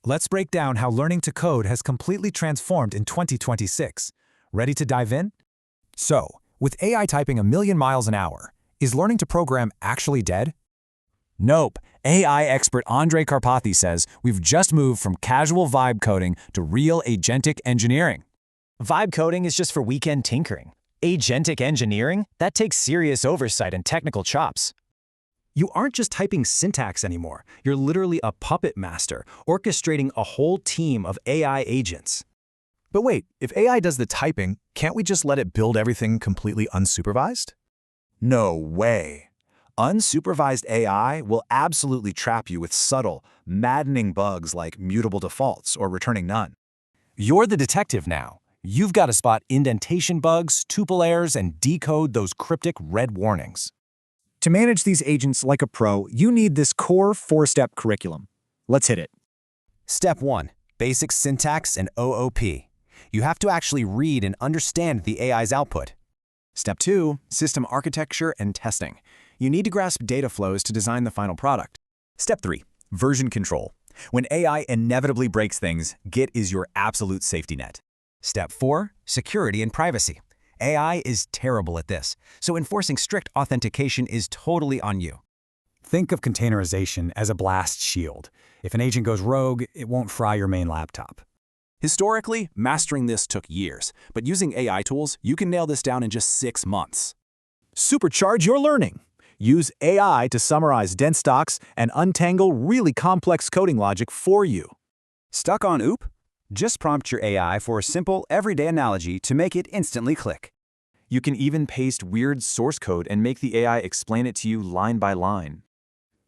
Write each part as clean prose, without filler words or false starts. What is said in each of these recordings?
Let's break down how learning to code has completely transformed in 2026. Ready to dive in? So, with AI typing a million miles an hour, is learning to program actually dead? Nope. AI expert Andrej Karpathy says we've just moved from casual vibe coding to real agentic engineering. Vibe coding is just for weekend tinkering. Agentic engineering? That takes serious oversight and technical chops. You aren't just typing syntax anymore. You're literally a puppet master, orchestrating a whole team of AI agents. But wait, if AI does the typing, can't we just let it build everything completely unsupervised? No way. Unsupervised AI will absolutely trap you with subtle, maddening bugs like mutable defaults or returning none. You're the detective now. You've got to spot indentation bugs, tuple errors, and decode those cryptic red warnings. To manage these agents like a pro, you need this core 4-step curriculum. Let's hit it. Step 1. Basic syntax and OOP. You have to actually read and understand the AI's output. Step 2. System architecture and testing. You need to grasp data flows to design the final product. Step 3. Version control. When AI inevitably breaks things, Git is your absolute safety net. Step 4. Security and privacy. AI is terrible at this, so enforcing strict authentication is totally on you. Think of containerization as a blast shield. If an agent goes rogue, it won't fry your main laptop. Historically, mastering this took years, but using AI tools, you can nail this down in just 6 months. Supercharge your learning. Use AI to summarize dense docs and untangle really complex coding logic for you. Stuck on OOP? Just prompt your AI for a simple, everyday analogy to make it instantly click. You can even paste weird source code and make the AI explain it to you line by line.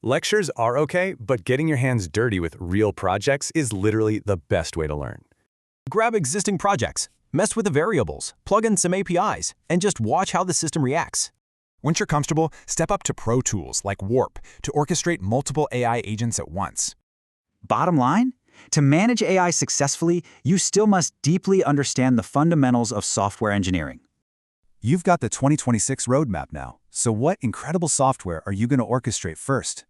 Lectures are okay, but getting your hands dirty with real projects is literally the best way to learn. Grab existing projects, mess with the variables, plug in some APIs, and just watch how the system reacts. Once you're comfortable, step up to pro tools like Warp to orchestrate multiple AI agents at once. Bottom line? To manage AI successfully, you still must deeply understand the fundamentals of software engineering. You've got the 2026 roadmap now, so what incredible software are you going to orchestrate first?